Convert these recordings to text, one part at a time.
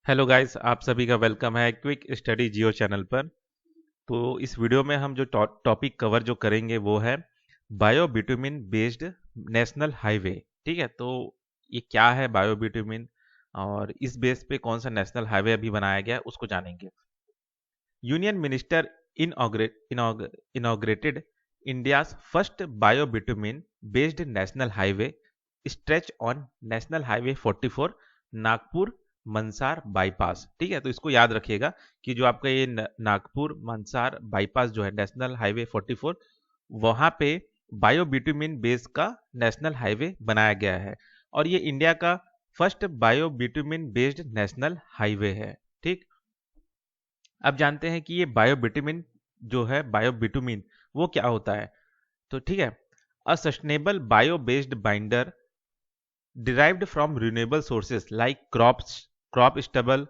Hello guys, आप सभी का वेलकम है क्विक स्टडी जियो चैनल पर। तो इस वीडियो में हम जो टॉपिक कवर जो करेंगे वो है bio bitumen based national highway. ठीक है, तो ये क्या है बायो बिटुमिन और इस बेस पे कौन सा नेशनल हाईवे अभी बनाया गया है उसको जानेंगे। Union minister inaugurated India's first bio bitumen based national highway stretch on national highway 44 Nagpur Mansar bypass. ठीक है, तो इसको याद रखिएगा कि जो आपका ये नागपुर मंसार बाईपास जो है नेशनल हाईवे 44, वहां पे बायो बिटुमिन बेस का नेशनल हाईवे बनाया गया है और ये इंडिया का first bio bitumen based national highway है। ठीक, अब जानते हैं कि ये बायो बिटुमिन जो है बायो बिटुमिन वो क्या होता है। तो ठीक है, a sustainable bio based binder derived from renewable sources like crop stubble,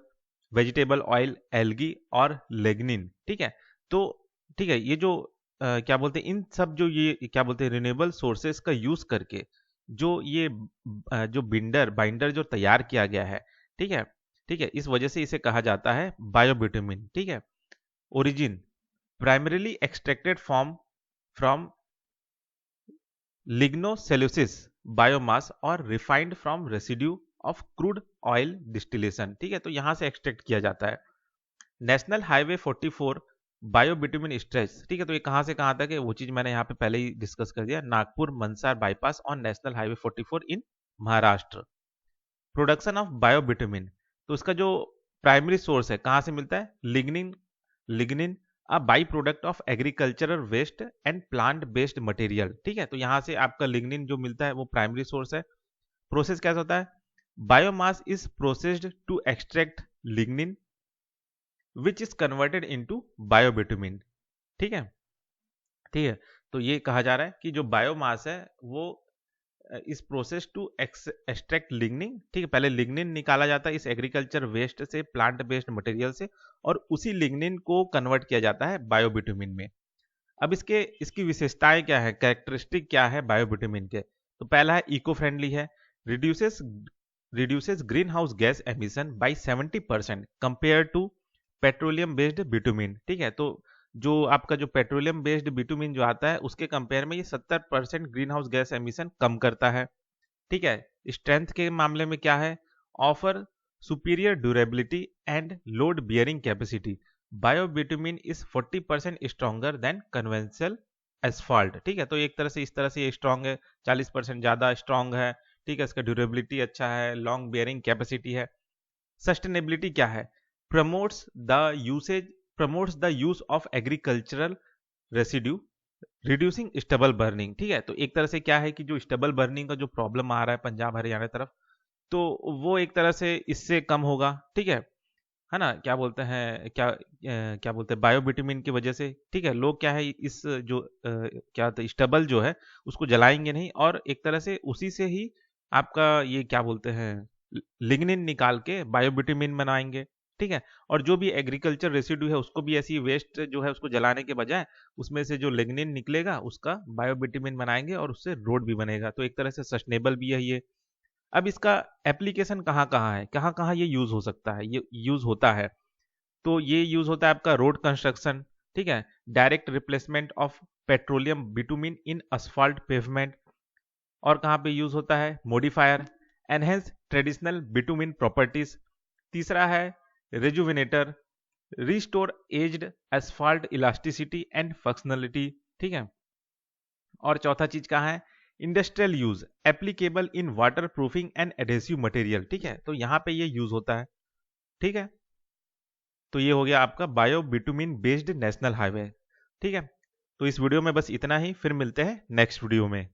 vegetable oil, algae और lignin। ठीक है, तो ठीक है, ये जो क्या बोलते हैं इन सब जो ये क्या बोलते हैं रिन्यूएबल सोर्सेस का यूज करके जो ये जो बाइंडर जो तैयार किया गया है। ठीक है, ठीक है, इस वजह से इसे कहा जाता है बायोबिटुमिन। ठीक है, origin primarily extracted from lignocellulosic biomass और refined from residue of crude oil distillation. ठीक है, तो यहां से एक्सट्रैक्ट किया जाता है। National highway 44 bio bitumen stretch. ठीक है, तो ये कहां से कहां तक है वो चीज मैंने यहाँ पे पहले ही डिस्कस कर दिया। Nagpur Mansar bypass on national highway 44 in Maharashtra. Production of bio bitumen, तो उसका जो प्राइमरी सोर्स है कहां से मिलता है, lignin. Lignin a by product of agricultural waste and plant based material. ठीक है, तो यहां से आपका लिग्निन जो मिलता है वो प्राइमरी सोर्स है। प्रोसेस कैसा होता है, biomass is processed to extract lignin which is converted into biobitumen. ठीक है, ठीक है, तो ये कहा जा रहा है कि जो बायोमास है वो इस प्रोसेस टू एक्सट्रैक्ट लिग्निन। ठीक है, पहले लिग्निन निकाला जाता है इस एग्रीकल्चर वेस्ट से, प्लांट बेस्ड मटेरियल से, और उसी लिग्निन को कन्वर्ट किया जाता है बायोबिटुमिन में। अब इसकी विशेषताएं क्या है, कैरेक्टरिस्टिक क्या है बायोबिटुमिन के। तो पहला है इको फ्रेंडली है, reduces reduces greenhouse gas emission by 70% compare to petroleum based bitumen. ठीक है, तो जो आपका जो पेट्रोलियम बेस्ड बिटुमिन जो आता है उसके कंपेयर में ये 70% ग्रीन हाउस गैस एमिशन कम करता है। ठीक है, स्ट्रेंथ के मामले में क्या है, offer superior durability and load bearing capacity. Biobitumen is 40% stronger than conventional asphalt. ठीक है, तो एक तरह से इस तरह से ये स्ट्रॉन्ग है, 40% ज्यादा स्ट्रॉन्ग है। ठीक है, इसका ड्यूरेबिलिटी अच्छा है, लॉन्ग बियरिंग कैपेसिटी है। सस्टेनेबिलिटी क्या है, promotes the usage promotes the use of agricultural residue reducing stubble burning. ठीक है, तो एक तरह से क्या है कि जो स्टबल बर्निंग का जो प्रॉब्लम आ रहा है पंजाब हरियाणा तरफ, तो वो एक तरह से इससे कम होगा। ठीक है ना, क्या बोलते हैं क्या बोलते हैं बायोबिटुमिन की वजह से। ठीक है, लोग क्या है इस जो क्या होता है स्टबल जो है उसको जलाएंगे नहीं, और एक तरह से उसी से ही आपका ये क्या बोलते हैं लिग्निन निकाल के बायोबिटुमिन बनाएंगे। ठीक है, और जो भी एग्रीकल्चर रेसिड्यू है उसको भी ऐसी वेस्ट जो है उसको जलाने के बजाय उसमें से जो लिग्निन निकलेगा उसका बायोबिटुमिन बनाएंगे और उससे रोड भी बनेगा। तो एक तरह से सस्टेनेबल भी है ये। अब इसका एप्लीकेशन कहाँ कहाँ है, कहाँ कहाँ ये यूज हो सकता है, ये यूज होता है। तो ये यूज होता है आपका रोड कंस्ट्रक्शन। ठीक है, direct replacement of petroleum bitumen in asphalt pavement. और कहाँ पे यूज होता है, modifier enhance traditional bitumen properties. तीसरा है rejuvenator, restore aged asphalt elasticity and functionality. ठीक है, और चौथा चीज कहाँ है, industrial use applicable in water proofing and adhesive material. ठीक है, तो यहां पे ये यूज होता है। ठीक है, तो ये हो गया आपका bio bitumen based national highway. ठीक है, तो इस वीडियो में बस इतना ही, फिर मिलते हैं नेक्स्ट वीडियो में।